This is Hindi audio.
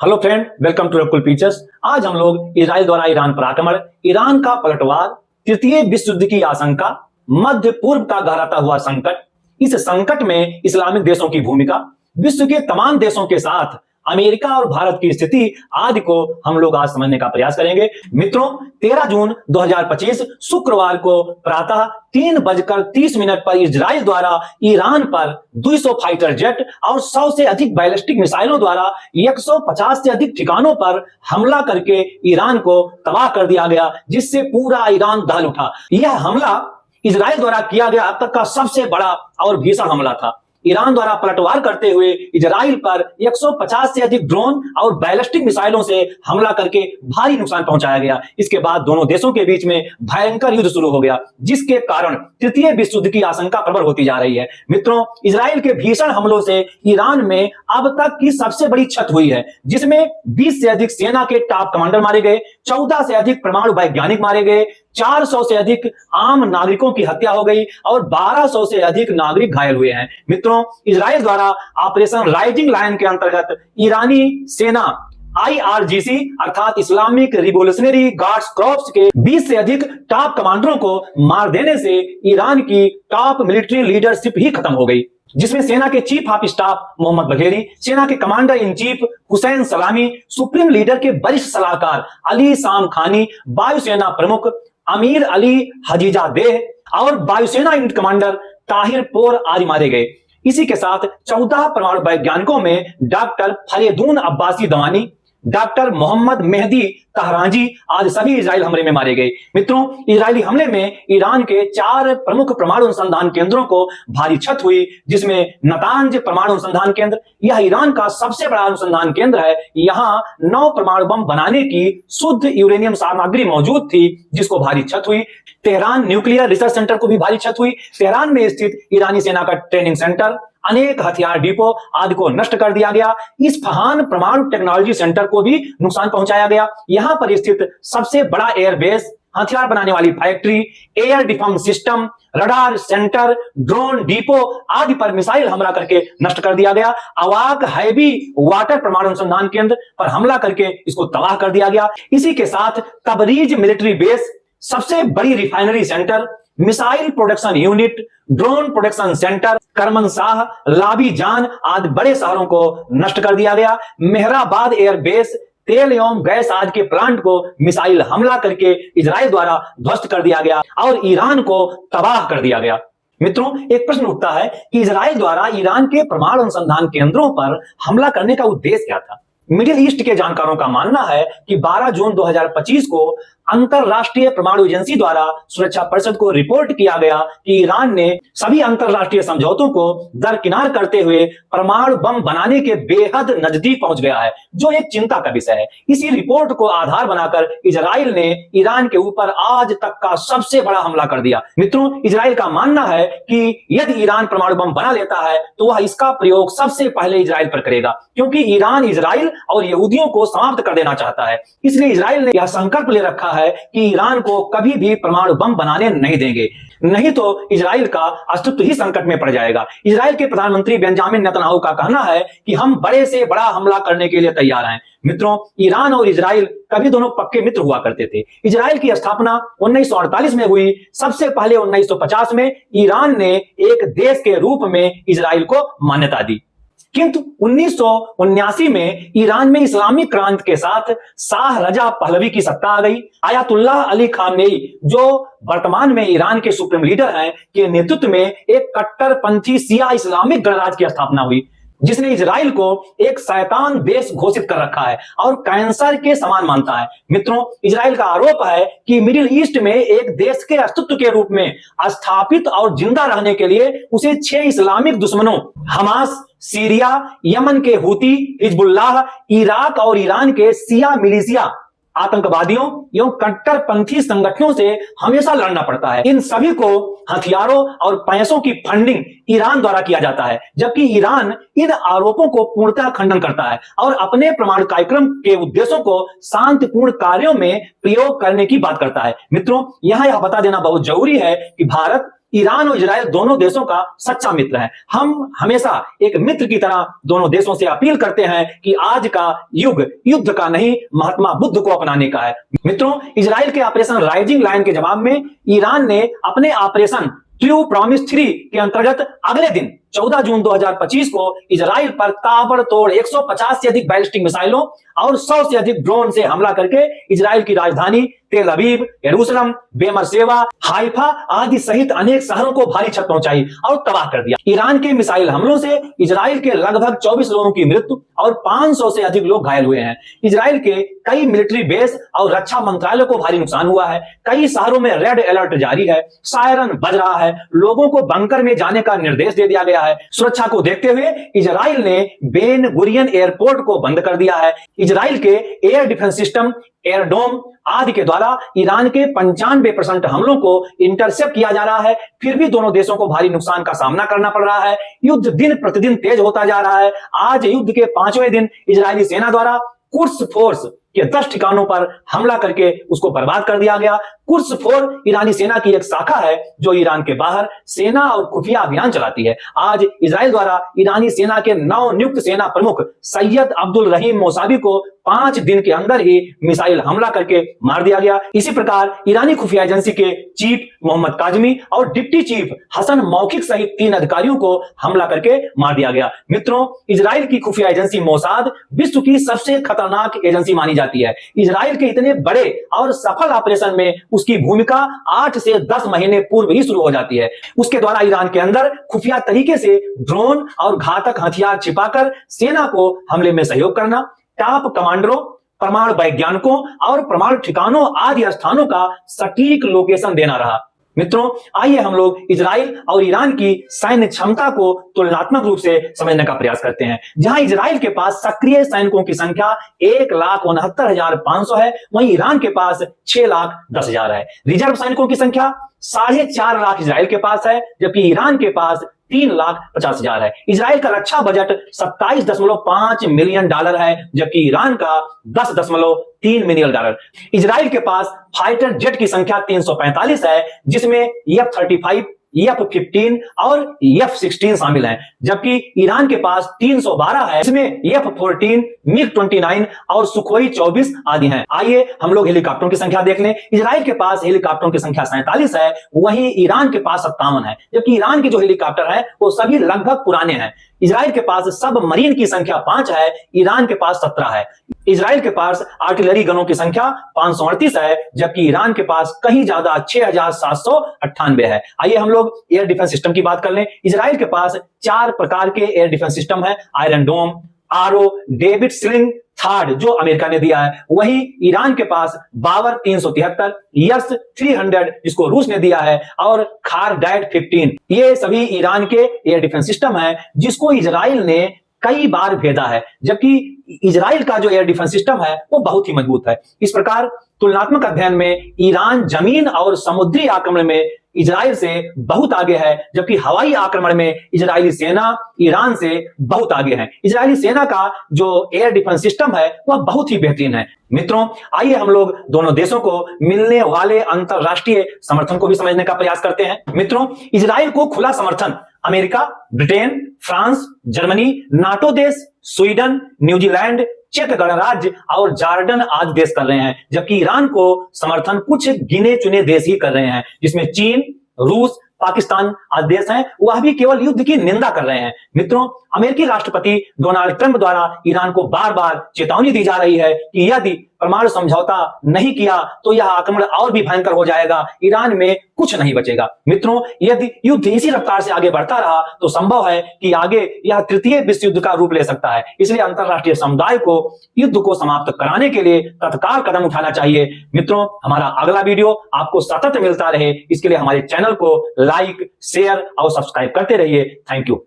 Hello friend, welcome to Rakul pictures. आज हम लोग इजराइल द्वारा ईरान पर आक्रमण, ईरान का पलटवार, तृतीय विश्व युद्ध की आशंका, मध्य पूर्व का गहराता हुआ संकट, इस संकट में इस्लामिक देशों की भूमिका, विश्व के तमाम देशों के साथ अमेरिका और भारत की स्थिति आदि को हम लोग आज समझने का प्रयास करेंगे। मित्रों, 13 जून 2025 शुक्रवार को प्रातः 3:30 पर इजराइल द्वारा ईरान पर 200 फाइटर जेट और 100 से अधिक बैलिस्टिक मिसाइलों द्वारा 150 से अधिक ठिकानों पर हमला करके ईरान को तबाह कर दिया गया, जिससे पूरा ईरान दहल उठा। यह हमला इजराइल द्वारा किया गया अब तक का सबसे बड़ा और भीषण हमला था। ईरान द्वारा पलटवार करते हुए इजराइल पर 150 से अधिक ड्रोन और बैलिस्टिक मिसाइलों से हमला करके भारी नुकसान पहुंचाया गया। इसके बाद दोनों देशों के बीच में भयंकर युद्ध शुरू हो गया, जिसके कारण तृतीय विश्व युद्ध की आशंका प्रबल होती जा रही है। मित्रों, इजराइल के भीषण हमलों से ईरान में अब तक की सबसे बड़ी क्षत हुई है, जिसमें 20 से अधिक सेना के टॉप कमांडर मारे गए, 14 से अधिक परमाणु वैज्ञानिक मारे गए, 400 से अधिक आम नागरिकों की हत्या हो गई और 1200 से अधिक नागरिक घायल हुए हैं। मित्रों, इजराइल द्वारा ऑपरेशन राइजिंग लायन के अंतर्गत ईरानी सेना IRGC अर्थात इस्लामिक रिवोल्यूशनरी गार्ड्स कॉर्प्स के 20 से अधिक टॉप कमांडरों को मार देने से ईरान की टॉप मिलिट्री लीडरशिप ही खत्म हो गई, जिसमें सेना के chief of staff Mohammad Bagheri, सेना के कमांडर इन चीफ हुसैन सलामी, सुप्रीम लीडर के वरिष्ठ सलाहकार अली शाम खानी, वायुसेना प्रमुख अमीर अली हजीजादेह और वायुसेना यूनिट कमांडर ताहिर पोर आदि मारे गए। इसी के साथ 14 परमाणु वैज्ञानिकों में डॉक्टर फरेदून अब्बासी दवानी, डॉक्टर मोहम्मद मेहदी तहराजी आज सभी इजराइल हमले में मारे गए। मित्रों, इजरायली हमले में ईरान के 4 प्रमुख परमाणु अनुसंधान केंद्रों को भारी क्षति हुई, जिसमें नतांज परमाणु अनुसंधान केंद्र, यह ईरान का सबसे बड़ा अनुसंधान केंद्र है। यहाँ 9 परमाणु बम बनाने की शुद्ध यूरेनियम सामग्री मौजूद थी, जिसको भारी क्षति हुई। तेहरान न्यूक्लियर रिसर्च सेंटर को भी भारी क्षति हुई। तेहरान में स्थित ईरानी सेना का ट्रेनिंग सेंटर, अनेक हथियार डिपो आदि को नष्ट कर दिया गया। इस्फहान परमाणु टेक्नोलॉजी सेंटर को भी नुकसान पहुंचाया गया। यहां पर स्थित सबसे बड़ा एयरबेस, हथियार बनाने वाली factory, air defence system, radar centre, drone depot आदि पर मिसाइल हमला करके नष्ट कर दिया गया। अवाक हैवी वाटर परमाणु अनुसंधान केंद्र पर हमला करके इसको तबाह कर दिया गया। इसी के साथ तबरीज मिलिट्री बेस, सबसे बड़ी refinery centre, missile production unit, drone production centre, Kermanshah, Lahijan आदि बड़े शहरों को नष्ट कर दिया गया। मेहराबाद एयरबेस, तेल एवं गैस आदि के प्लांट को मिसाइल हमला करके इजराइल द्वारा ध्वस्त कर दिया गया और ईरान को तबाह कर दिया गया। मित्रों, एक प्रश्न उठता है कि इजराइल द्वारा ईरान के परमाणु अनुसंधान केंद्रों पर हमला करने का उद्देश्य क्या था। मिडिल ईस्ट के जानकारों का मानना है कि 12 जून 2025 को अंतरराष्ट्रीय परमाणु एजेंसी द्वारा सुरक्षा परिषद को रिपोर्ट किया गया कि ईरान ने सभी अंतरराष्ट्रीय समझौतों को दरकिनार करते हुए परमाणु बम बनाने के बेहद नजदीक पहुंच गया है, जो एक चिंता का विषय है। इसी रिपोर्ट को आधार बनाकर इजराइल ने ईरान के ऊपर आज तक का सबसे बड़ा हमला कर दिया। मित्रों, इजराइल का मानना है कि यदि ईरान परमाणु बम बना लेता है तो वह इसका प्रयोग सबसे पहले इजराइल पर करेगा, क्योंकि ईरान इजराइल और यहूदियों को समाप्त कर देना चाहता है। इसलिए इजराइल ने यह संकल्प ले रखा है कि ईरान को कभी भी परमाणु बम बनाने नहीं देंगे, नहीं तो इजराइल का अस्तित्व ही संकट में पड़ जाएगा। इजराइल के प्रधानमंत्री बेंजामिन नेतन्याहू का कहना है कि हम बड़े से बड़ा हमला करने के लिए तैयार हैं। मित्रों, ईरान और इजराइल कभी दोनों पक्के मित्र हुआ करते थे। इजराइल की स्थापना 1948 में हुई। सबसे पहले 1950 में ईरान ने एक देश के रूप में इजराइल को मान्यता दी, किंतु 1979 में ईरान में इस्लामिक क्रांति के साथ शाह रजा पहलवी की सत्ता आ गई। आयतुल्लाह अली खामेनी, जो वर्तमान में ईरान के सुप्रीम लीडर हैं, के नेतृत्व में एक कट्टरपंथी शिया इस्लामिक गणराज्य की स्थापना हुई, जिसने इजराइल को एक शैतान देश घोषित कर रखा है और कैंसर के समान मानता है। मित्रों, इजराइल का आरोप है कि मिडिल ईस्ट में एक देश के अस्तित्व के रूप में स्थापित और जिंदा रहने के लिए उसे 6 इस्लामिक दुश्मनों, हमास, सीरिया, यमन के हूती, हिजबुल्लाह, इराक और ईरान के शिया मिलिशिया आतंकवादियों एवं कट्टरपंथी संगठनों से हमेशा लड़ना पड़ता है। इन सभी को हथियारों और पैसों की फंडिंग ईरान द्वारा किया जाता है, जबकि ईरान इन आरोपों को पूर्णतः खंडन करता है और अपने परमाणु कार्यक्रम के उद्देश्यों को शांतिपूर्ण कार्यों में प्रयोग करने की बात करता है। मित्रों, यहां यह बता देना बहुत जरूरी है कि भारत ईरान और इजराइल दोनों देशों का सच्चा मित्र है। हम हमेशा एक मित्र की तरह दोनों देशों से अपील करते हैं कि आज का युग युद्ध का नहीं, महात्मा बुद्ध को अपनाने का है। मित्रों, इजराइल के ऑपरेशन राइजिंग लायन के जवाब में ईरान ने अपने ऑपरेशन ट्रू प्रॉमिस 3 के अंतर्गत अगले दिन 14 जून 2025 को इजराइल पर ताबड़तोड़ 150 से अधिक बैलिस्टिक मिसाइलों और 100 से अधिक ड्रोन से हमला करके इजराइल की राजधानी तेल अवीव, यरूशलेम, बेमरसेवा, हाइफा आदि सहित अनेक शहरों को भारी क्षति पहुंचाई और तबाह कर दिया। ईरान के मिसाइल हमलों से इजराइल के लगभग 24 लोगों की मृत्यु और 500 से अधिक लोग घायल हुए हैं। इजराइल के कई मिलिट्री बेस और रक्षा मंत्रालय को भारी नुकसान हुआ है। कई शहरों में रेड अलर्ट जारी है, सायरन बज रहा है, लोगों को बंकर में जाने का निर्देश दे दिया गया है। सुरक्षा को देखते हुए इजराइल ने बेन गुरियन एयरपोर्ट को बंद कर दिया है। इजराइल के एयर डिफेंस सिस्टम, एयरडोम आदि के द्वारा ईरान के 95% हमलों को इंटरसेप्ट किया जा रहा है। फिर भी दोनों देशों को भारी नुकसान का सामना करना पड़ रहा है। युद्ध दिन प्रतिदिन तेज होता जा रहा है। आज युद्ध के 5वें दिन इजरायली सेना द्वारा कुर्स फोर्स के 10 ठिकानों पर हमला करके उसको बर्बाद कर दिया गया। कुर्स फोर्स ईरानी सेना की एक शाखा है जो ईरान के बाहर सेना और खुफिया अभियान चलाती है। आज इजराइल द्वारा ईरानी सेना के नवनियुक्त सेना प्रमुख सैयद अब्दुल रहीम मौसावी को 5 दिन के अंदर ही मिसाइल हमला करके मार दिया गया। इसी प्रकार ईरानी खुफिया एजेंसी के चीफ मोहम्मद काजमी और डिप्टी चीफ हसन मौखिक सहित 3 अधिकारियों को हमला करके मार दिया गया। मित्रों, इजराइल की खुफिया एजेंसी मोसाद विश्व की सबसे खतरनाक एजेंसी मानी जाती है। इजराइल के इतने बड़े और सफल ऑपरेशन में उसकी भूमिका 8 से 10 महीने पूर्व ही शुरू हो जाती है। उसके द्वारा ईरान के अंदर खुफिया तरीके से ड्रोन और घातक हथियार छिपाकर सेना को हमले में सहयोग करना, टॉप कमांडरों, परमाणु वैज्ञानिकों और परमाणु ठिकानों आदि स्थानों का सटीक लोकेशन देना रहा। मित्रों, आइए हम लोग इजराइल और ईरान की सैन्य क्षमता को तुलनात्मक रूप से समझने का प्रयास करते हैं। जहां इजराइल के पास सक्रिय सैनिकों की संख्या 1,69,500 है, वहीं ईरान के पास 6,10,000 है। रिजर्व सैनिकों की संख्या 4.5 लाख इजराइल के पास है, जबकि ईरान के पास 3,50,000 है। इजराइल का रक्षा बजट $27.5 मिलियन है, जबकि ईरान का $10.3 मिलियन। इजराइल के पास फाइटर जेट की संख्या 345 है, जिसमें F-35, F-15 और F-16 शामिल हैं, जबकि ईरान के पास 312 है, इसमें F-14, MiG-29 और सुखोई 24 आदि हैं। आइए हम लोग हेलीकॉप्टरों की संख्या देख लें। इजराइल के पास हेलीकॉप्टरों की संख्या 47 है, वहीं ईरान के पास 57 है, जबकि ईरान के जो हेलीकॉप्टर है वो सभी लगभग पुराने हैं। इजराइल के पास सब मरीन की संख्या 5 है, ईरान के पास 17 है। इजराइल के पास आर्टिलरी गनों की संख्या 538 है, जबकि ईरान के पास कहीं ज्यादा 6,798 है। आइए हम लोग एयर डिफेंस सिस्टम की बात कर लें। इजराइल के पास 4 प्रकार के एयर डिफेंस सिस्टम है, आयरन डोम, आरो, डेविड स्लिंग थर्ड जो अमेरिका ने दिया है, वहीं ईरान के पास बावर 373, यस 300 जिसको रूस ने दिया है, और खारडाइट 15। ये सभी ईरान के एयर डिफेंस सिस्टम है जिसको इजराइल ने कई बार भेदा है, जबकि इजराइल का जो एयर डिफेंस सिस्टम है वो बहुत ही मजबूत है। इस प्रकार तुलनात्मक अध्ययन में ईरान जमीन और समुद्री आक्रमण में इजराइल से बहुत आगे है, जबकि हवाई आक्रमण में इजरायली सेना ईरान से बहुत आगे है। इजरायली सेना का जो एयर डिफेंस सिस्टम है वह बहुत ही बेहतरीन है। मित्रों, आइए हम लोग दोनों देशों को मिलने वाले अंतरराष्ट्रीय समर्थन को भी समझने का प्रयास करते हैं। मित्रों, इजराइल को खुला समर्थन America, Britain, France, Germany, NATO देश, स्वीडन, न्यूजीलैंड, चेक गणराज्य और जॉर्डन आदि देश कर रहे हैं, जबकि ईरान को समर्थन कुछ गिने चुने देश ही कर रहे हैं, जिसमें चीन, रूस, पाकिस्तान आदि देश हैं, वह भी केवल युद्ध की निंदा कर रहे हैं। मित्रों, अमेरिकी राष्ट्रपति डोनाल्ड ट्रंप द्वारा ईरान को बार बार चेतावनी दी जा रही है कि यदि परमाणु समझौता नहीं किया तो यह आक्रमण और भी भयंकर हो जाएगा, ईरान में कुछ नहीं बचेगा। मित्रों, यदि युद्ध इसी रफ्तार से आगे बढ़ता रहा तो संभव है कि आगे यह तृतीय विश्व युद्ध का रूप ले सकता है। इसलिए अंतरराष्ट्रीय समुदाय को युद्ध को समाप्त कराने के लिए तत्काल कदम उठाना चाहिए। मित्रों, हमारा अगला वीडियो आपको सतत मिलता रहे, इसके लिए हमारे चैनल को लाइक, शेयर और सब्सक्राइब करते रहिए। Thank you.